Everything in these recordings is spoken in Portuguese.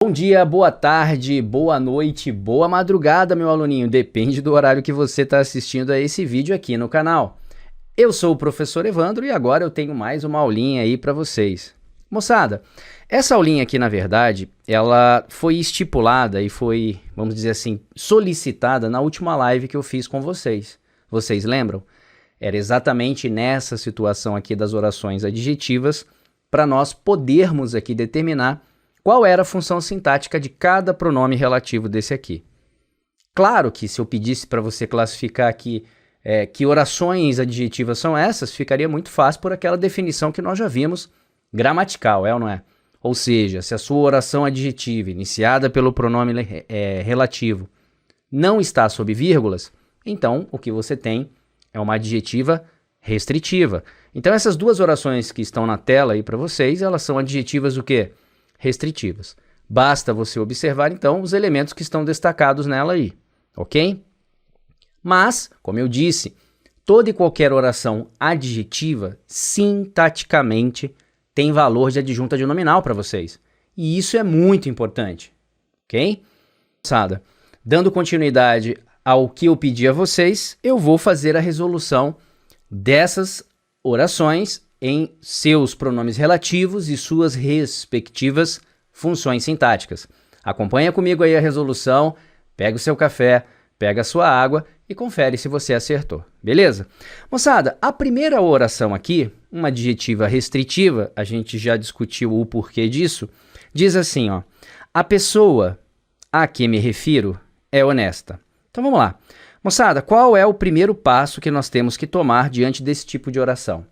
Bom dia, boa tarde, boa noite, boa madrugada, meu aluninho. Depende do horário que você está assistindo a esse vídeo aqui no canal. Eu sou o professor Evandro e agora eu tenho mais uma aulinha aí para vocês. Moçada, essa aulinha aqui, na verdade, ela foi estipulada e foi, vamos dizer assim, solicitada na última live que eu fiz com vocês. Vocês lembram? Era exatamente nessa situação aqui das orações adjetivas para nós podermos aqui determinar qual era a função sintática de cada pronome relativo desse aqui. Claro que se eu pedisse para você classificar aqui que orações adjetivas são essas, ficaria muito fácil por aquela definição que nós já vimos, gramatical, é ou não é? Ou seja, se a sua oração adjetiva, iniciada pelo pronome relativo, não está sob vírgulas, então o que você tem é uma adjetiva restritiva. Então essas duas orações que estão na tela aí para vocês, elas são adjetivas o quê? Restritivas. Basta você observar, então, os elementos que estão destacados nela aí, ok? Mas, como eu disse, toda e qualquer oração adjetiva, sintaticamente, tem valor de adjunta de nominal para vocês. E isso é muito importante, ok? Moçada, dando continuidade ao que eu pedi a vocês, eu vou fazer a resolução dessas orações em seus pronomes relativos e suas respectivas funções sintáticas. Acompanha comigo aí a resolução, pega o seu café, pega a sua água e confere se você acertou, beleza? Moçada, a primeira oração aqui, uma adjetiva restritiva, a gente já discutiu o porquê disso, diz assim, ó, a pessoa a que me refiro é honesta. Então vamos lá. Moçada, qual é o primeiro passo que nós temos que tomar diante desse tipo de oração?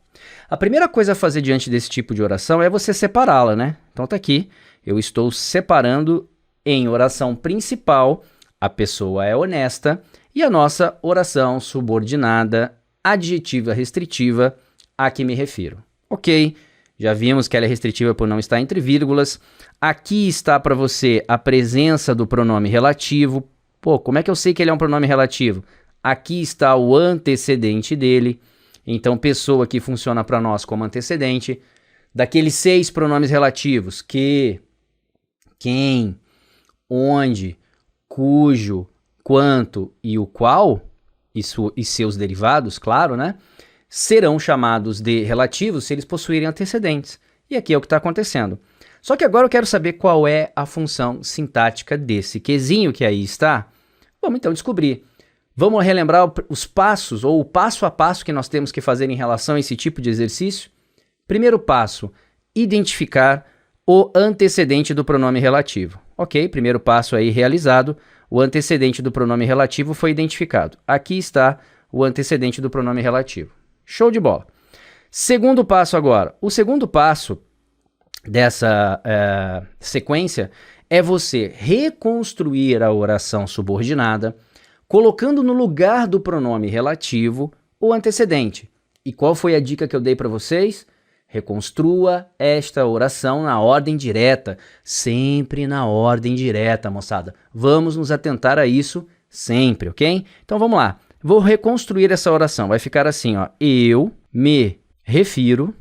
A primeira coisa a fazer diante desse tipo de oração é você separá-la, né? Então tá aqui, eu estou separando em oração principal, a pessoa é honesta, e a nossa oração subordinada, adjetiva restritiva, a que me refiro. Ok, já vimos que ela é restritiva por não estar entre vírgulas. Aqui está para você a presença do pronome relativo. Pô, como é que eu sei que ele é um pronome relativo? Aqui está o antecedente dele. Então, pessoa que funciona para nós como antecedente. Daqueles 6 pronomes relativos, que, quem, onde, cujo, quanto e o qual, e seus derivados, claro, né? Serão chamados de relativos se eles possuírem antecedentes. E aqui é o que está acontecendo. Só que agora eu quero saber qual é a função sintática desse quezinho que aí está. Vamos então descobrir. Vamos relembrar os passos, ou o passo a passo que nós temos que fazer em relação a esse tipo de exercício? Primeiro passo, identificar o antecedente do pronome relativo. Ok, primeiro passo aí realizado, o antecedente do pronome relativo foi identificado. Aqui está o antecedente do pronome relativo. Show de bola. Segundo passo agora. O segundo passo dessa sequência é você reconstruir a oração subordinada, colocando no lugar do pronome relativo o antecedente. E qual foi a dica que eu dei para vocês? Reconstrua esta oração na ordem direta, sempre na ordem direta, moçada. Vamos nos atentar a isso sempre, ok? Então vamos lá. Vou reconstruir essa oração. Vai ficar assim, ó. Eu me refiro,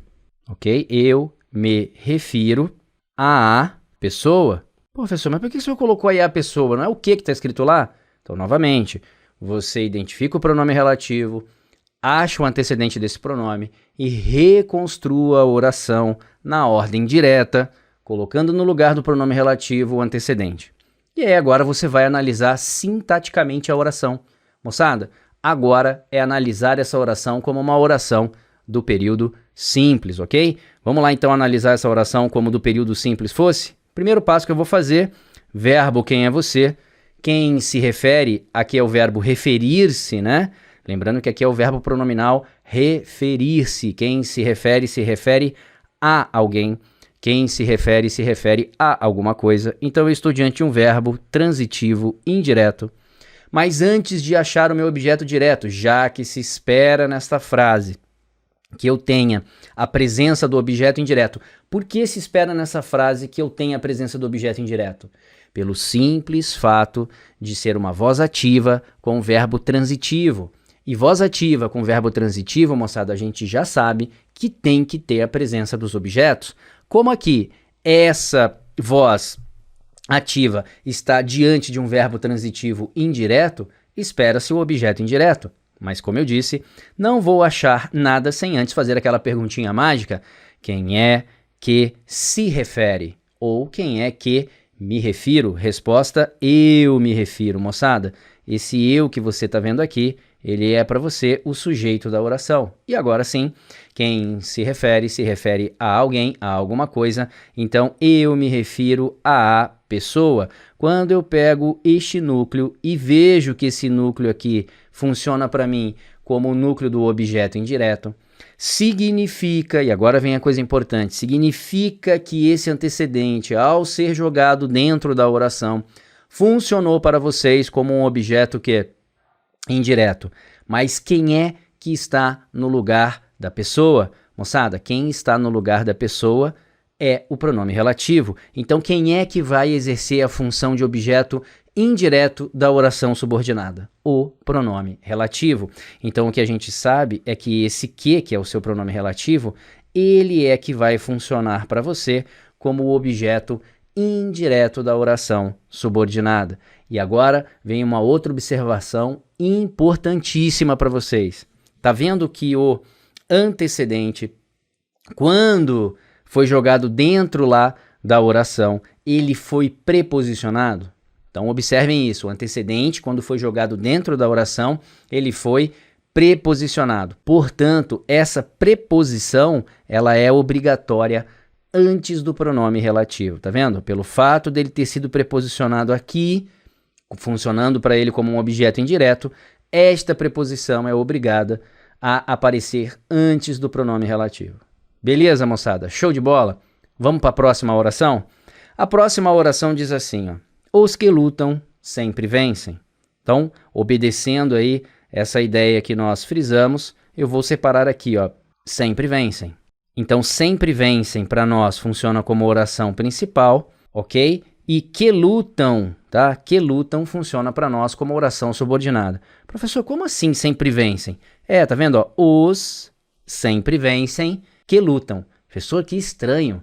ok? Eu me refiro à pessoa. Pô, professor, mas por que você colocou aí a pessoa? Não é o que está escrito lá? Então, novamente, você identifica o pronome relativo, acha o antecedente desse pronome e reconstrua a oração na ordem direta, colocando no lugar do pronome relativo o antecedente. E aí agora você vai analisar sintaticamente a oração. Moçada, agora é analisar essa oração como uma oração do período simples, ok? Vamos lá então analisar essa oração como do período simples fosse? Primeiro passo que eu vou fazer, verbo quem é você. Quem se refere, aqui é o verbo referir-se, né? Lembrando que aqui é o verbo pronominal referir-se. Quem se refere a alguém. Quem se refere a alguma coisa. Então eu estou diante de um verbo transitivo indireto. Mas antes de achar o meu objeto direto, já que se espera nesta frase que eu tenha a presença do objeto indireto. Por que se espera nessa frase que eu tenha a presença do objeto indireto? Pelo simples fato de ser uma voz ativa com verbo transitivo. E voz ativa com verbo transitivo, moçada, a gente já sabe que tem que ter a presença dos objetos. Como aqui, essa voz ativa está diante de um verbo transitivo indireto, espera-se o objeto indireto. Mas, como eu disse, não vou achar nada sem antes fazer aquela perguntinha mágica: quem é que se refere? Ou quem é que me refiro? Resposta: eu me refiro, moçada. Esse eu que você está vendo aqui, ele é para você o sujeito da oração. E agora sim, quem se refere a alguém, a alguma coisa. Então, eu me refiro à pessoa. Quando eu pego este núcleo e vejo que esse núcleo aqui funciona para mim como o núcleo do objeto indireto, significa, e agora vem a coisa importante, significa que esse antecedente, ao ser jogado dentro da oração, funcionou para vocês como um objeto que é indireto. Mas quem é que está no lugar da pessoa? Moçada, quem está no lugar da pessoa é o pronome relativo. Então, quem é que vai exercer a função de objeto indireto da oração subordinada? O pronome relativo. Então, o que a gente sabe é que esse que é o seu pronome relativo, ele é que vai funcionar para você como o objeto indireto da oração subordinada. E agora vem uma outra observação importantíssima para vocês. Tá vendo que o antecedente, quando foi jogado dentro lá da oração, ele foi preposicionado? Então observem isso, o antecedente, quando foi jogado dentro da oração, ele foi preposicionado. Portanto, essa preposição, ela é obrigatória antes do pronome relativo, tá vendo? Pelo fato dele ter sido preposicionado aqui, funcionando para ele como um objeto indireto, esta preposição é obrigada a aparecer antes do pronome relativo. Beleza, moçada? Show de bola? Vamos para a próxima oração? A próxima oração diz assim, ó: os que lutam sempre vencem. Então, obedecendo aí essa ideia que nós frisamos, eu vou separar aqui, ó, sempre vencem. Então, sempre vencem para nós funciona como oração principal, ok? E que lutam, tá? Que lutam funciona para nós como oração subordinada. Professor, como assim sempre vencem? Tá vendo? Ó, os sempre vencem que lutam. Professor, que estranho.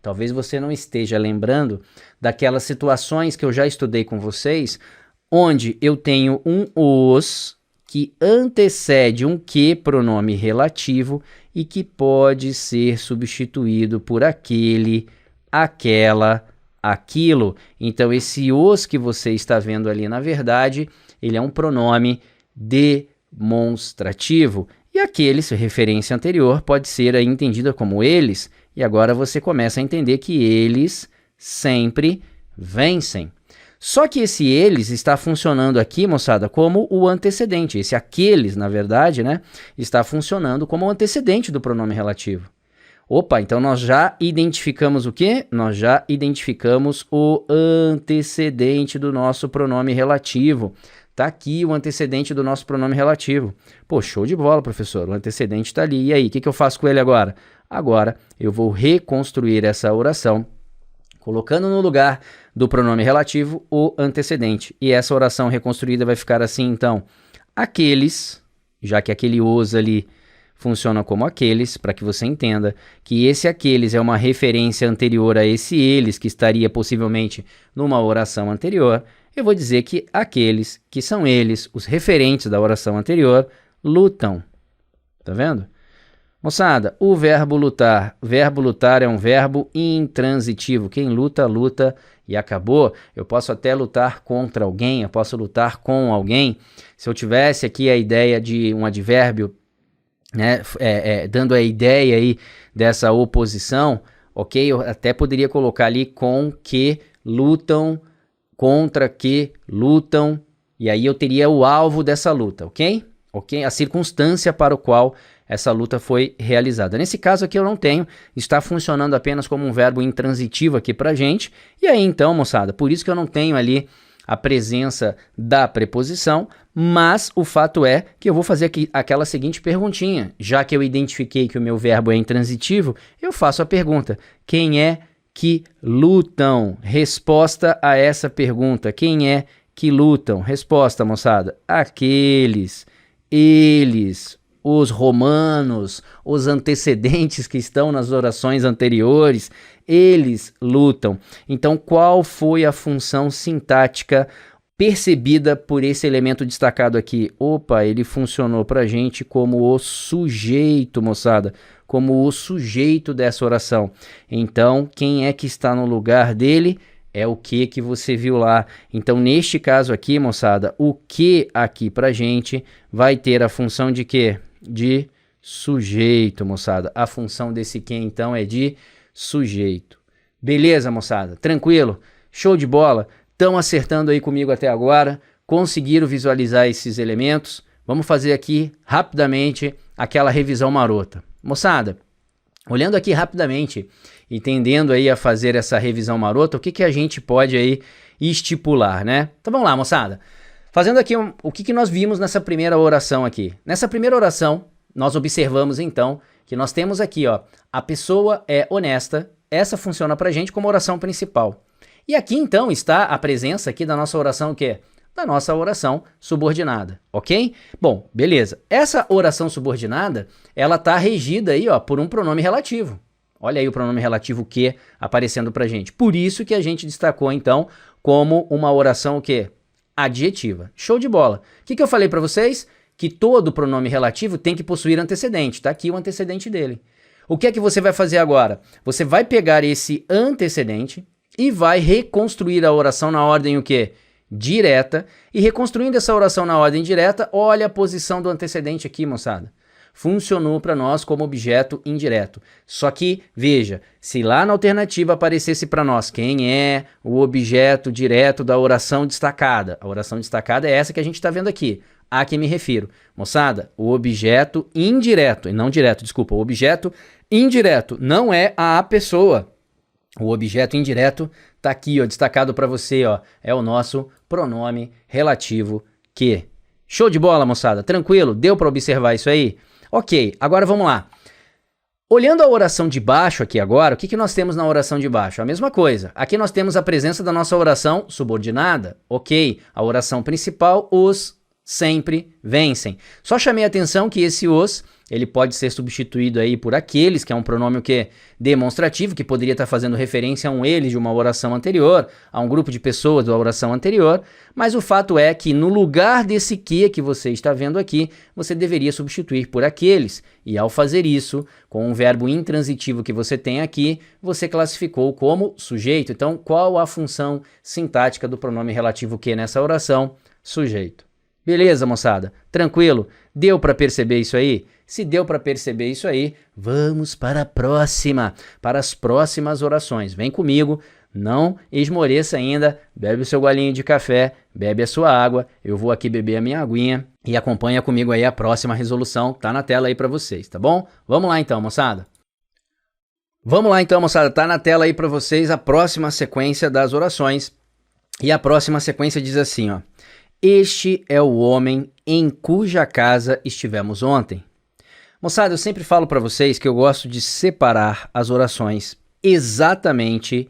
Talvez você não esteja lembrando daquelas situações que eu já estudei com vocês, onde eu tenho um os que antecede um que pronome relativo e que pode ser substituído por aquele, aquela, aquilo. Então, esse os que você está vendo ali, na verdade, ele é um pronome demonstrativo. E aqueles, referência anterior, pode ser aí entendida como eles. E agora você começa a entender que eles sempre vencem. Só que esse eles está funcionando aqui, moçada, como o antecedente. Esse aqueles, na verdade, né, está funcionando como o antecedente do pronome relativo. Opa, então nós já identificamos o quê? Nós já identificamos o antecedente do nosso pronome relativo. Tá aqui o antecedente do nosso pronome relativo. Pô, show de bola, professor. O antecedente está ali. E aí, o que eu faço com ele agora? Agora eu vou reconstruir essa oração, colocando no lugar do pronome relativo o antecedente. E essa oração reconstruída vai ficar assim, então: aqueles, já que aquele os ali funciona como aqueles, para que você entenda que esse aqueles é uma referência anterior a esse eles, que estaria possivelmente numa oração anterior. Eu vou dizer que aqueles, que são eles, os referentes da oração anterior, lutam. Tá vendo? Moçada, o verbo lutar é um verbo intransitivo. Quem luta, luta e acabou. Eu posso até lutar contra alguém, eu posso lutar com alguém. Se eu tivesse aqui a ideia de um advérbio, né, dando a ideia aí dessa oposição, ok? Eu até poderia colocar ali com que lutam, contra que lutam, e aí eu teria o alvo dessa luta, ok? Ok? A circunstância para o qual essa luta foi realizada. Nesse caso aqui eu não tenho, está funcionando apenas como um verbo intransitivo aqui pra gente, e aí então, moçada, por isso que eu não tenho ali a presença da preposição, mas o fato é que eu vou fazer aqui aquela seguinte perguntinha. Já que eu identifiquei que o meu verbo é intransitivo, eu faço a pergunta: quem é que lutam? Resposta a essa pergunta: quem é que lutam? Resposta, moçada: aqueles, eles, os romanos, os antecedentes que estão nas orações anteriores, eles lutam. Então, qual foi a função sintática percebida por esse elemento destacado aqui? Opa, ele funcionou para a gente como o sujeito, moçada, como o sujeito dessa oração. Então, quem é que está no lugar dele? É o que você viu lá. Então, neste caso aqui, moçada, o que aqui pra gente vai ter a função de quê? De sujeito, moçada. A função desse que, então, é de sujeito. Beleza, moçada? Tranquilo? Show de bola? Estão acertando aí comigo até agora? Conseguiram visualizar esses elementos? Vamos fazer aqui, rapidamente, aquela revisão marota. Moçada, olhando aqui rapidamente, entendendo aí a fazer essa revisão marota, o que a gente pode aí estipular, né? Então vamos lá, moçada. Fazendo aqui o que nós vimos nessa primeira oração aqui. Nessa primeira oração, nós observamos então que nós temos aqui, ó, a pessoa é honesta, essa funciona pra gente como oração principal. E aqui então está a presença aqui da nossa oração o quê? Da nossa oração subordinada, ok? Bom, beleza. Essa oração subordinada, ela tá regida aí, ó, por um pronome relativo. Olha aí o pronome relativo que aparecendo pra gente. Por isso que a gente destacou, então, como uma oração o quê? Adjetiva. Show de bola. O que eu falei pra vocês? Que todo pronome relativo tem que possuir antecedente. Tá aqui o antecedente dele. O que é que você vai fazer agora? Você vai pegar esse antecedente e vai reconstruir a oração na ordem o quê? Direta. E reconstruindo essa oração na ordem direta, olha a posição do antecedente aqui, moçada. Funcionou para nós como objeto indireto. Só que, veja, se lá na alternativa aparecesse para nós quem é o objeto direto da oração destacada. A oração destacada é essa que a gente está vendo aqui, a que me refiro. Moçada, o objeto indireto, e não direto, desculpa, o objeto indireto não é a pessoa. O objeto indireto está aqui, ó, destacado para você, ó, é o nosso pronome relativo que. Show de bola, moçada? Tranquilo? Deu para observar isso aí? Ok, agora vamos lá. Olhando a oração de baixo aqui agora, o que nós temos na oração de baixo? A mesma coisa. Aqui nós temos a presença da nossa oração subordinada. Ok, a oração principal, os sempre vencem. Só chamei a atenção que esse os, ele pode ser substituído aí por aqueles, que é um pronome o quê? Demonstrativo, que poderia estar fazendo referência a um eles de uma oração anterior, a um grupo de pessoas da oração anterior, mas o fato é que no lugar desse que você está vendo aqui, você deveria substituir por aqueles, e ao fazer isso, com um verbo intransitivo que você tem aqui, você classificou como sujeito. Então, qual a função sintática do pronome relativo que nessa oração? Sujeito. Beleza, moçada? Tranquilo? Deu para perceber isso aí? Se deu para perceber isso aí, vamos para a próxima, para as próximas orações. Vem comigo, não esmoreça ainda, bebe o seu golinho de café, bebe a sua água, eu vou aqui beber a minha aguinha e acompanha comigo aí a próxima resolução, tá na tela aí para vocês, tá bom? Vamos lá então, moçada. Vamos lá então, moçada, tá na tela aí para vocês a próxima sequência das orações. E a próxima sequência diz assim, ó. Este é o homem em cuja casa estivemos ontem. Moçada, eu sempre falo para vocês que eu gosto de separar as orações exatamente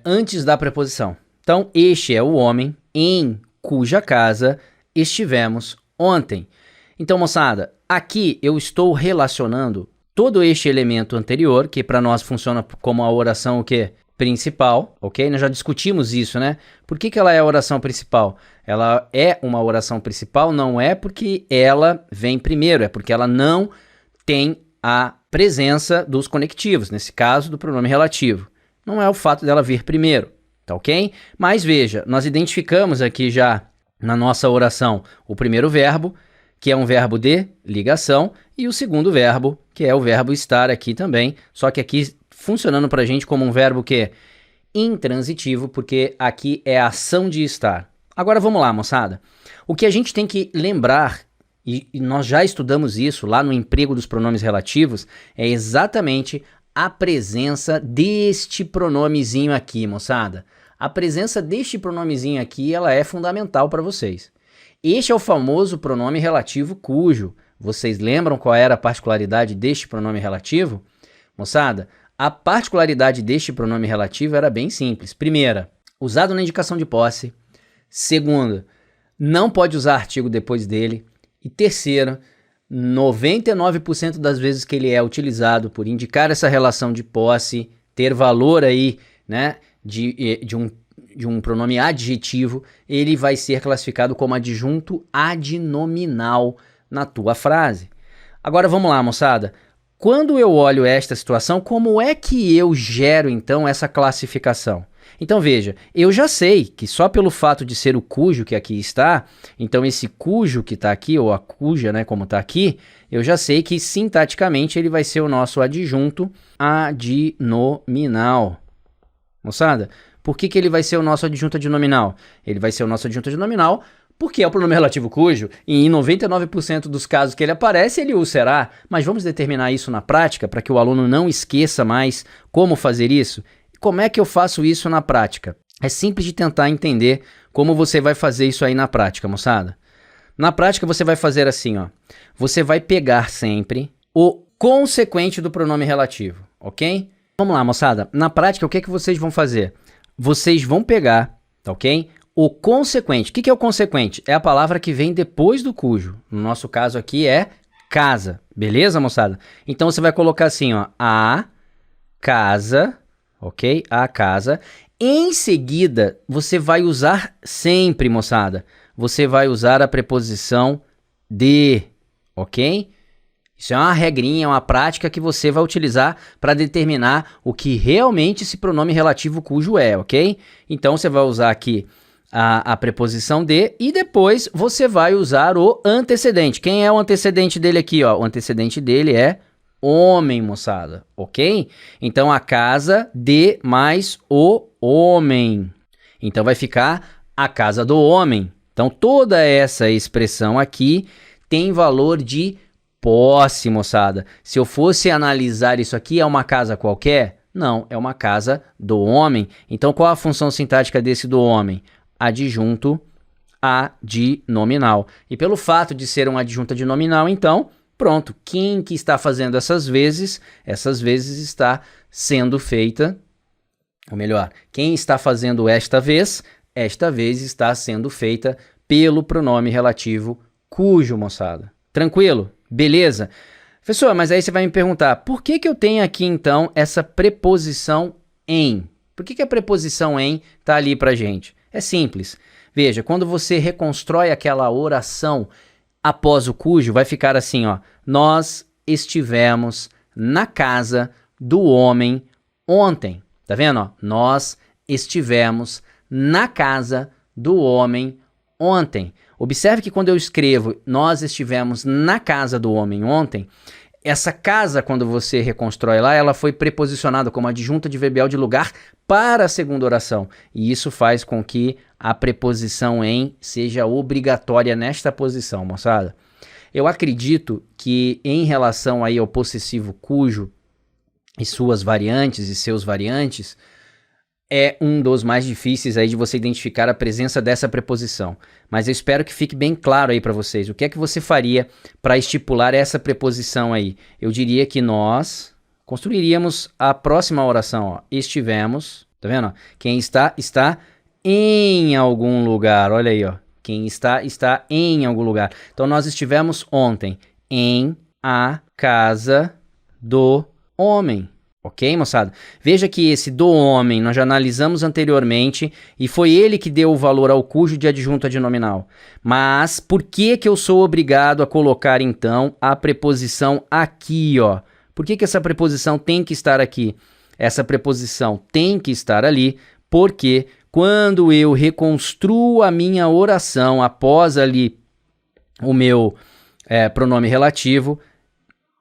antes da preposição. Então, este é o homem em cuja casa estivemos ontem. Então, moçada, aqui eu estou relacionando todo este elemento anterior, que para nós funciona como a oração o quê? Principal, ok? Nós já discutimos isso, né? Por que ela é a oração principal? Ela é uma oração principal, não é porque ela vem primeiro, é porque ela não tem a presença dos conectivos, nesse caso do pronome relativo. Não é o fato dela vir primeiro, tá ok? Mas veja, nós identificamos aqui já na nossa oração o primeiro verbo, que é um verbo de ligação, e o segundo verbo, que é o verbo estar aqui também, só que aqui funcionando para a gente como um verbo que é intransitivo, porque aqui é a ação de estar. Agora vamos lá, moçada. O que a gente tem que lembrar, e nós já estudamos isso lá no emprego dos pronomes relativos, é exatamente a presença deste pronomezinho aqui, moçada. A presença deste pronomezinho aqui, ela é fundamental para vocês. Este é o famoso pronome relativo cujo. Vocês lembram qual era a particularidade deste pronome relativo? Moçada, a particularidade deste pronome relativo era bem simples. Primeira, usado na indicação de posse. Segunda, não pode usar artigo depois dele. E terceira, 99% das vezes que ele é utilizado por indicar essa relação de posse, ter valor aí, né, de um pronome adjetivo, ele vai ser classificado como adjunto adnominal na tua frase. Agora vamos lá, moçada. Quando eu olho esta situação, como é que eu gero então essa classificação? Então veja, eu já sei que só pelo fato de ser o cujo que aqui está, então esse cujo que está aqui, ou a cuja, né, como está aqui, eu já sei que sintaticamente ele vai ser o nosso adjunto adnominal. Moçada, por que ele vai ser o nosso adjunto adnominal? Ele vai ser o nosso adjunto adnominal porque é o pronome relativo cujo, e em 99% dos casos que ele aparece, ele o será. Mas vamos determinar isso na prática, para que o aluno não esqueça mais como fazer isso? Como é que eu faço isso na prática? É simples de tentar entender como você vai fazer isso aí na prática, moçada. Na prática, você vai fazer assim, ó. Você vai pegar sempre o consequente do pronome relativo, ok? Vamos lá, moçada. Na prática, o que é que vocês vão fazer? Vocês vão pegar, tá ok? O consequente. O que é o consequente? É a palavra que vem depois do cujo. No nosso caso aqui é casa. Beleza, moçada? Então você vai colocar assim, ó. A casa, ok? A casa. Em seguida, você vai usar sempre, moçada. Você vai usar a preposição de, ok? Isso é uma regrinha, uma prática que você vai utilizar para determinar o que realmente esse pronome relativo cujo é, ok? Então você vai usar aqui a preposição de e depois você vai usar o antecedente. Quem é o antecedente dele aqui, ó? O antecedente dele é homem, moçada, ok? Então a casa de mais o homem. Então vai ficar a casa do homem. Então toda essa expressão aqui tem valor de posse, moçada. Se eu fosse analisar isso aqui, é uma casa qualquer? Não, é uma casa do homem. Então qual a função sintática desse do homem? Adjunto adnominal. E pelo fato de ser um adjunto adnominal, então, pronto, quem que está fazendo essas vezes está sendo feita, ou melhor, quem está fazendo esta vez está sendo feita pelo pronome relativo cujo, moçada. Tranquilo? Beleza? Professor, mas aí você vai me perguntar, por que eu tenho aqui então essa preposição em? Por que a preposição em está ali pra gente? É simples. Veja, quando você reconstrói aquela oração após o cujo, vai ficar assim, ó. Nós estivemos na casa do homem ontem. Tá vendo, ó? Nós estivemos na casa do homem ontem. Observe que quando eu escrevo nós estivemos na casa do homem ontem, essa casa, quando você reconstrói lá, ela foi preposicionada como adjunto adverbial de lugar para a segunda oração. E isso faz com que a preposição em seja obrigatória nesta posição, moçada. Eu acredito que em relação aí ao possessivo cujo e suas variantes e seus variantes, é um dos mais difíceis aí de você identificar a presença dessa preposição. Mas eu espero que fique bem claro aí para vocês. O que é que você faria para estipular essa preposição aí? Eu diria que nós construiríamos a próxima oração, ó. Estivemos, tá vendo? Quem está em algum lugar. Olha aí, ó. Quem está em algum lugar. Então nós estivemos ontem em a casa do homem. Ok, moçada? Veja que esse do homem nós já analisamos anteriormente e foi ele que deu o valor ao cujo de adjunto adnominal. Mas por que eu sou obrigado a colocar então a preposição aqui, ó? Por que essa preposição tem que estar aqui? Essa preposição tem que estar ali porque quando eu reconstruo a minha oração após ali o meu pronome relativo,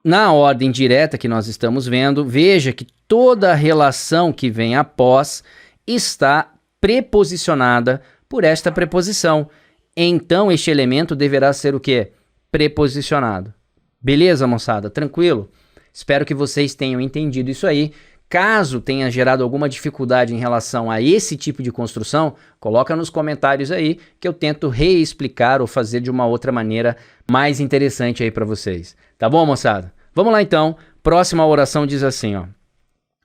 na ordem direta que nós estamos vendo, veja que toda a relação que vem após está preposicionada por esta preposição. Então, este elemento deverá ser o quê? Preposicionado. Beleza, moçada? Tranquilo? Espero que vocês tenham entendido isso aí. Caso tenha gerado alguma dificuldade em relação a esse tipo de construção, coloca nos comentários aí que eu tento reexplicar ou fazer de uma outra maneira mais interessante aí para vocês. Tá bom, moçada? Vamos lá então. Próxima oração diz assim, ó.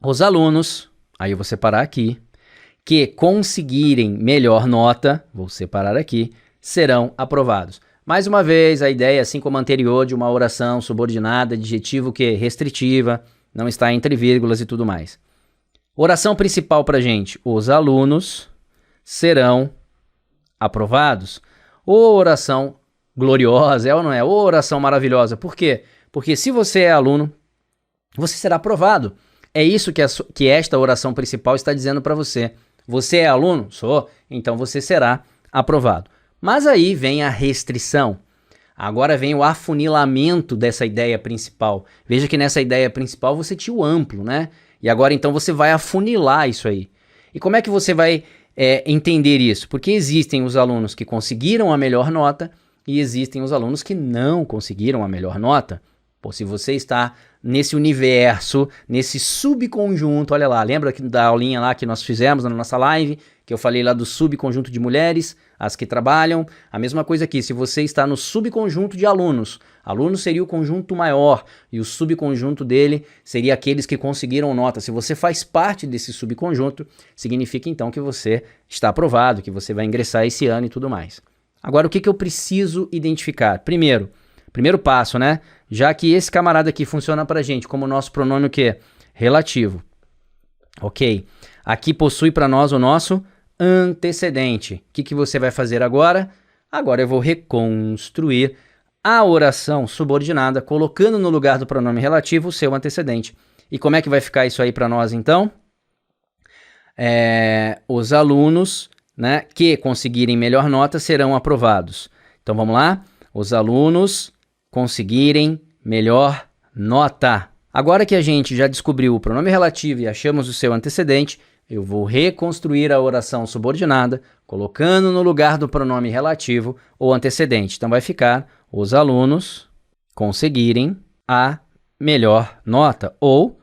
Os alunos, aí eu vou separar aqui, que conseguirem melhor nota, vou separar aqui, serão aprovados. Mais uma vez, a ideia, assim como a anterior, de uma oração subordinada, adjetivo que restritiva, não está entre vírgulas e tudo mais. Oração principal pra gente: os alunos serão aprovados. Ô oração gloriosa, é ou não é? Ô oração maravilhosa. Por quê? Porque se você é aluno, você será aprovado. É isso que esta oração principal está dizendo para você. Você é aluno? Sou. Então você será aprovado. Mas aí vem a restrição. Agora vem o afunilamento dessa ideia principal. Veja que nessa ideia principal você tinha o amplo, né? E agora então você vai afunilar isso aí. E como é que você vai entender isso? Porque existem os alunos que conseguiram a melhor nota e existem os alunos que não conseguiram a melhor nota. Pô, se você está nesse universo, nesse subconjunto, olha lá, lembra da aulinha lá que nós fizemos na nossa live, que eu falei lá do subconjunto de mulheres, as que trabalham? A mesma coisa aqui, se você está no subconjunto de alunos, aluno seria o conjunto maior e o subconjunto dele seria aqueles que conseguiram nota. Se você faz parte desse subconjunto, significa então que você está aprovado, que você vai ingressar esse ano e tudo mais. Agora, o que eu preciso identificar? Primeiro passo, né? Já que esse camarada aqui funciona pra gente como nosso pronome o quê? Relativo. Ok. Aqui possui para nós o nosso antecedente. O que você vai fazer agora? Agora eu vou reconstruir a oração subordinada, colocando no lugar do pronome relativo o seu antecedente. E como é que vai ficar isso aí para nós, então? Os alunos, né, que conseguirem melhor nota serão aprovados. Então vamos lá? Os alunos conseguirem melhor nota. Agora que a gente já descobriu o pronome relativo e achamos o seu antecedente, eu vou reconstruir a oração subordinada, colocando no lugar do pronome relativo o antecedente. Então vai ficar: os alunos conseguirem a melhor nota ou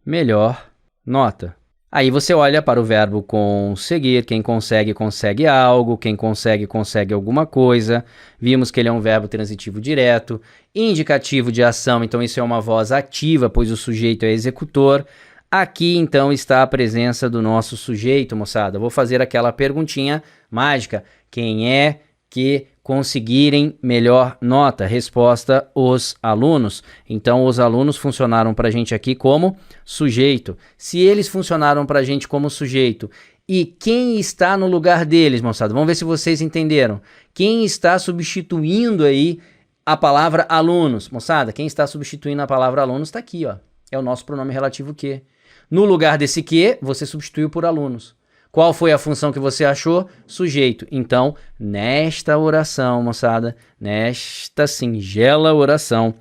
melhor nota. Aí você olha para o verbo conseguir. Quem consegue, consegue algo. Quem consegue, consegue alguma coisa. Vimos que ele é um verbo transitivo direto, indicativo de ação, então isso é uma voz ativa, pois o sujeito é executor. Aqui, então, está a presença do nosso sujeito, moçada. Vou fazer aquela perguntinha mágica: quem é que conseguirem melhor nota? Resposta: os alunos. Então, os alunos funcionaram para a gente aqui como sujeito. Se eles funcionaram para a gente como sujeito, e quem está no lugar deles, moçada? Vamos ver se vocês entenderam. Quem está substituindo aí a palavra alunos? Moçada, quem está substituindo a palavra alunos está aqui, ó. É o nosso pronome relativo que. No lugar desse que, você substituiu por alunos. Qual foi a função que você achou? Sujeito. Então, nesta oração, moçada, nesta singela oração,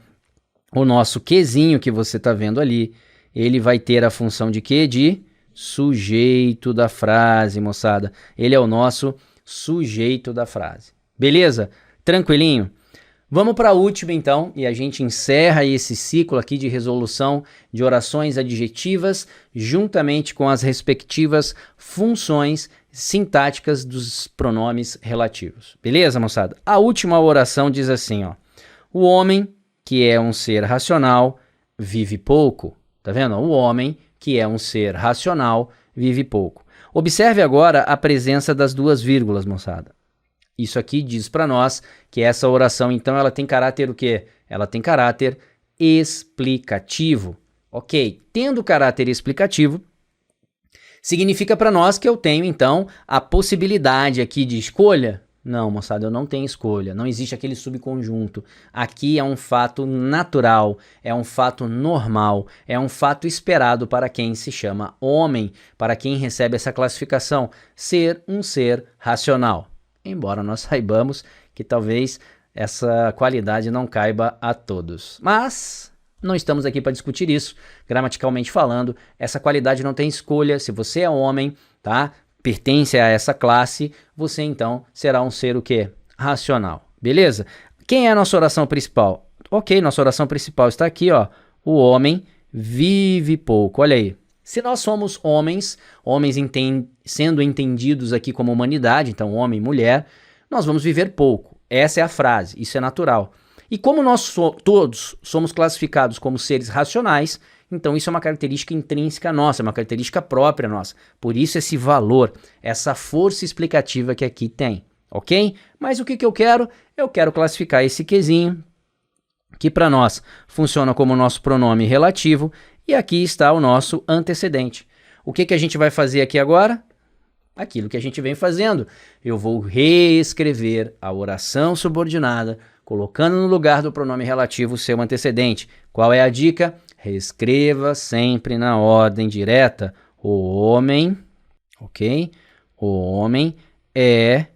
o nosso quezinho que você está vendo ali, ele vai ter a função de quê? De sujeito da frase, moçada. Ele é o nosso sujeito da frase. Beleza? Tranquilinho? Vamos para a última, então, e a gente encerra esse ciclo aqui de resolução de orações adjetivas, juntamente com as respectivas funções sintáticas dos pronomes relativos. Beleza, moçada? A última oração diz assim, ó: o homem, que é um ser racional, vive pouco. Tá vendo? O homem, que é um ser racional, vive pouco. Observe agora a presença das duas vírgulas, moçada. Isso aqui diz para nós que essa oração, então, ela tem caráter o quê? Ela tem caráter explicativo. Ok, tendo caráter explicativo, significa para nós que eu tenho, então, a possibilidade aqui de escolha? Não, moçada, eu não tenho escolha. Não existe aquele subconjunto. Aqui é um fato natural, é um fato normal, é um fato esperado para quem se chama homem, para quem recebe essa classificação, ser um ser racional. Embora nós saibamos que talvez essa qualidade não caiba a todos. Mas não estamos aqui para discutir isso. Gramaticalmente falando, essa qualidade não tem escolha. Se você é homem, tá? Pertence a essa classe, você então será um ser o quê? Racional. Beleza? Quem é a nossa oração principal? Ok, nossa oração principal está aqui, ó. O homem vive pouco. Olha aí. Se nós somos homens sendo entendidos aqui como humanidade, então homem e mulher, nós vamos viver pouco. Essa é a frase, isso é natural. E como nós todos somos classificados como seres racionais, então isso é uma característica intrínseca nossa, é uma característica própria nossa. Por isso esse valor, essa força explicativa que aqui tem. ok? Mas o que que eu quero? Eu quero classificar esse quezinho, que para nós funciona como nosso pronome relativo, e aqui está o nosso antecedente. O que que a gente vai fazer aqui agora? Aquilo que a gente vem fazendo. Eu vou reescrever a oração subordinada, colocando no lugar do pronome relativo o seu antecedente. Qual é a dica? Reescreva sempre na ordem direta. O homem, ok? O homem é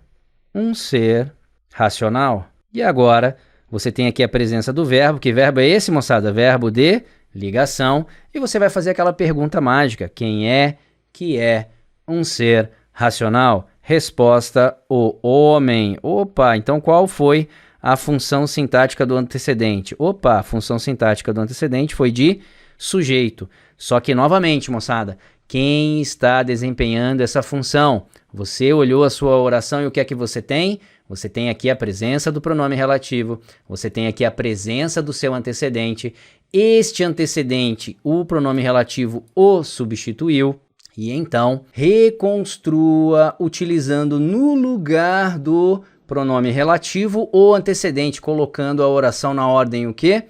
um ser racional. E agora, você tem aqui a presença do verbo. Que verbo é esse, moçada? Verbo de ligação. E você vai fazer aquela pergunta mágica. Quem é que é um ser racional? Resposta, o homem. Opa, então qual foi a função sintática do antecedente? Opa, a função sintática do antecedente foi de sujeito. Só que, novamente, moçada, quem está desempenhando essa função? Você olhou a sua oração e o que é que você tem? Você tem aqui a presença do pronome relativo, você tem aqui a presença do seu antecedente. Este antecedente, o pronome relativo o substituiu. E então, reconstrua utilizando no lugar do pronome relativo o antecedente, colocando a oração na ordem o quê?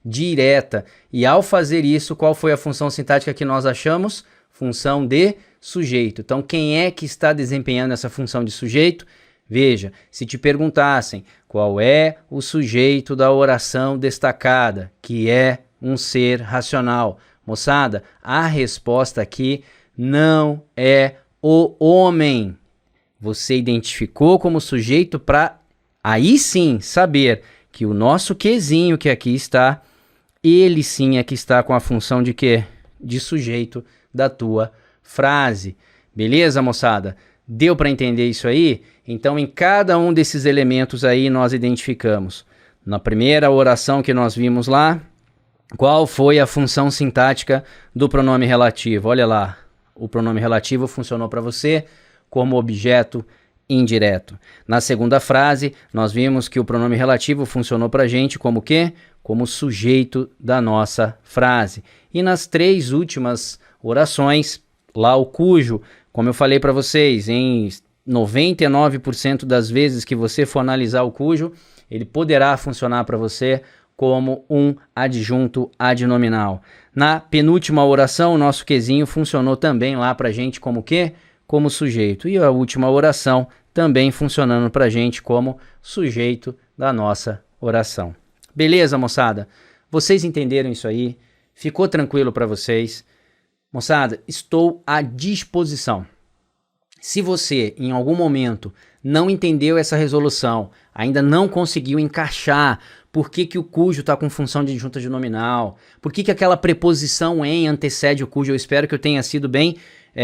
Direta. E ao fazer isso, qual foi a função sintática que nós achamos? Função de sujeito. Então, quem é que está desempenhando essa função de sujeito? Veja, se te perguntassem qual é o sujeito da oração destacada, que é um ser racional, moçada, a resposta aqui não é o homem. Você identificou como sujeito para aí sim saber que o nosso quezinho que aqui está, ele sim é que está com a função de quê? De sujeito da tua frase. Beleza, moçada? Deu para entender isso aí? Então, em cada um desses elementos aí, nós identificamos. Na primeira oração que nós vimos lá, qual foi a função sintática do pronome relativo? Olha lá, o pronome relativo funcionou para você como objeto indireto. Na segunda frase, nós vimos que o pronome relativo funcionou para a gente como o quê? Como sujeito da nossa frase. E nas três últimas orações, lá o cujo, como eu falei para vocês, em 99% das vezes que você for analisar o cujo, ele poderá funcionar para você como um adjunto adnominal. Na penúltima oração, o nosso quezinho funcionou também lá para a gente como o quê? Como sujeito. E a última oração também funcionando para a gente como sujeito da nossa oração. Beleza, moçada? Vocês entenderam isso aí? Ficou tranquilo para vocês? Moçada, estou à disposição. Se você, em algum momento, não entendeu essa resolução, ainda não conseguiu encaixar por que que o cujo está com função de adjunto adnominal, por que que aquela preposição em antecede o cujo, eu espero que eu tenha sido bem,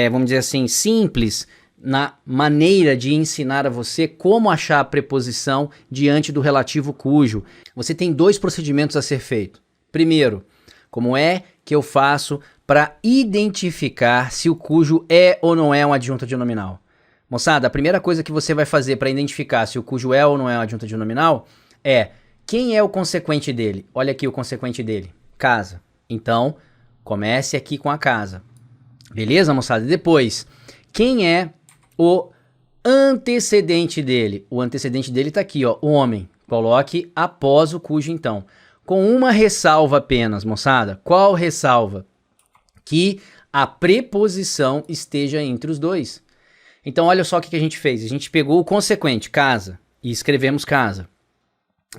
vamos dizer assim, simples na maneira de ensinar a você como achar a preposição diante do relativo cujo. Você tem dois procedimentos a ser feito. Primeiro, como é que eu faço para identificar se o cujo é ou não é um adjunto adnominal? Moçada, a primeira coisa que você vai fazer para identificar se o cujo é ou não é um adjunto adnominal é quem é o consequente dele. Olha aqui o consequente dele, casa. Então, comece aqui com a casa. Beleza, moçada? Depois, quem é o antecedente dele? O antecedente dele está aqui, ó, o homem. Coloque após o cujo, então. Com uma ressalva apenas, moçada. Qual ressalva? Que a preposição esteja entre os dois. Então, olha só o que a gente fez. A gente pegou o consequente, casa, e escrevemos casa.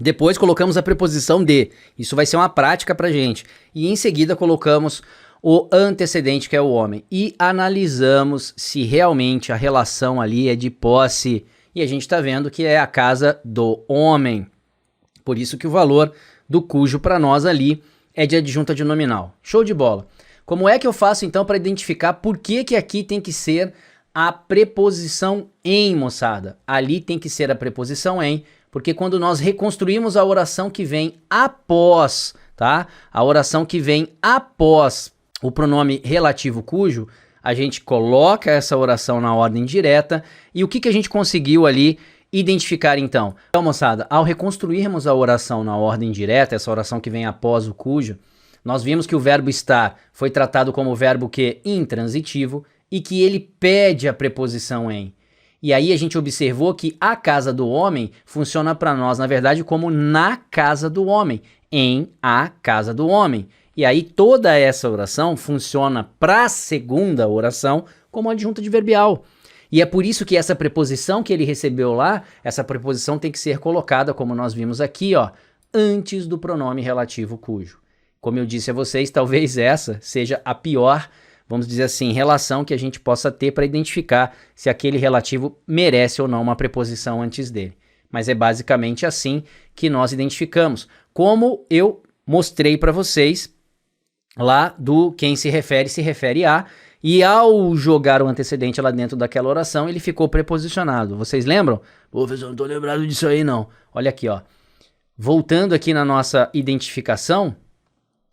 Depois colocamos a preposição de. Isso vai ser uma prática pra gente. E em seguida colocamos o antecedente, que é o homem. E analisamos se realmente a relação ali é de posse. E a gente está vendo que é a casa do homem. Por isso que o valor do cujo para nós ali é de adjunto adnominal. Show de bola. Como é que eu faço então para identificar por que que aqui tem que ser a preposição em, moçada? Ali tem que ser a preposição em, porque quando nós reconstruímos a oração que vem após, tá? A oração que vem após o pronome relativo cujo, a gente coloca essa oração na ordem direta. E o que que a gente conseguiu ali identificar então? Então, moçada, ao reconstruirmos a oração na ordem direta, essa oração que vem após o cujo, nós vimos que o verbo estar foi tratado como verbo que intransitivo e que ele pede a preposição em. E aí a gente observou que a casa do homem funciona para nós, na verdade, como na casa do homem, em a casa do homem. E aí toda essa oração funciona para a segunda oração como adjunta adverbial. E é por isso que essa preposição que ele recebeu lá, essa preposição tem que ser colocada, como nós vimos aqui, ó, antes do pronome relativo cujo. Como eu disse a vocês, talvez essa seja a pior, vamos dizer assim, relação que a gente possa ter para identificar se aquele relativo merece ou não uma preposição antes dele. Mas é basicamente assim que nós identificamos. Como eu mostrei para vocês lá do quem se refere a, e ao jogar o antecedente lá dentro daquela oração, ele ficou preposicionado. Vocês lembram? Pô, professor, não tô lembrado disso aí não. Olha aqui, ó. Voltando aqui na nossa identificação,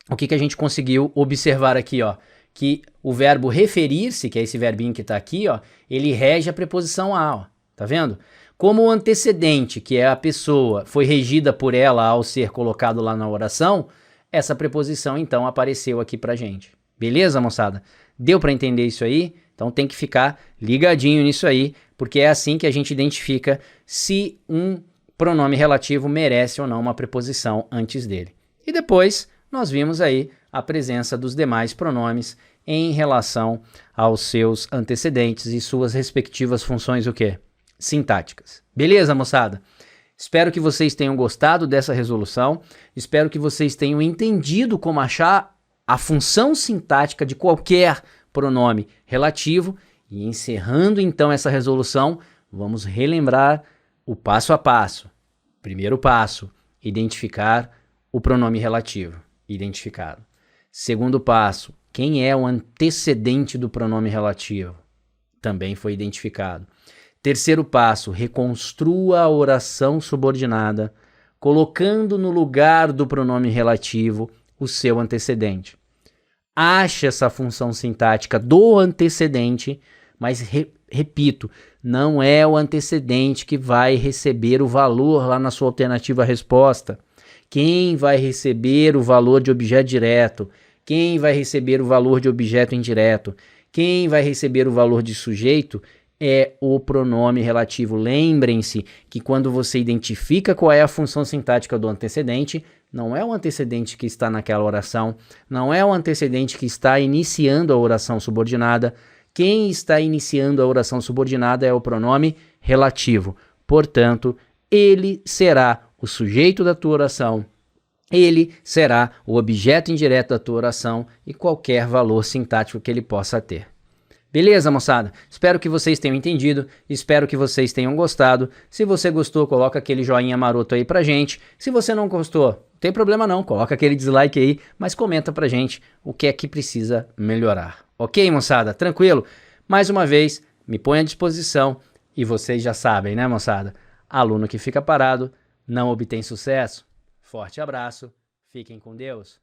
o que a gente conseguiu observar aqui, ó? Que o verbo referir-se, que é esse verbinho que tá aqui, ó, ele rege a preposição a, ó. Tá vendo? Como o antecedente, que é a pessoa, foi regida por ela ao ser colocado lá na oração, essa preposição então apareceu aqui pra gente. Beleza, moçada? Deu para entender isso aí? Então tem que ficar ligadinho nisso aí, porque é assim que a gente identifica se um pronome relativo merece ou não uma preposição antes dele. E depois nós vimos aí a presença dos demais pronomes em relação aos seus antecedentes e suas respectivas funções o quê? Sintáticas. Beleza, moçada? Espero que vocês tenham gostado dessa resolução, espero que vocês tenham entendido como achar a função sintática de qualquer pronome relativo, e encerrando então essa resolução, vamos relembrar o passo a passo. Primeiro passo, identificar o pronome relativo, identificado. Segundo passo, quem é o antecedente do pronome relativo? Também foi identificado. Terceiro passo, reconstrua a oração subordinada, colocando no lugar do pronome relativo o seu antecedente. Ache essa função sintática do antecedente, mas repito, não é o antecedente que vai receber o valor lá na sua alternativa resposta. Quem vai receber o valor de objeto direto, quem vai receber o valor de objeto indireto, quem vai receber o valor de sujeito é o pronome relativo. Lembrem-se que quando você identifica qual é a função sintática do antecedente, não é o antecedente que está naquela oração, não é o antecedente que está iniciando a oração subordinada. Quem está iniciando a oração subordinada é o pronome relativo. Portanto, ele será o sujeito da tua oração, ele será o objeto indireto da tua oração e qualquer valor sintático que ele possa ter. Beleza, moçada? Espero que vocês tenham entendido, espero que vocês tenham gostado. Se você gostou, coloca aquele joinha maroto aí pra gente. Se você não gostou, não tem problema não, coloca aquele dislike aí, mas comenta pra gente o que é que precisa melhorar. Ok, moçada? Tranquilo? Mais uma vez, me põe à disposição e vocês já sabem, né, moçada? Aluno que fica parado não obtém sucesso. Forte abraço, fiquem com Deus.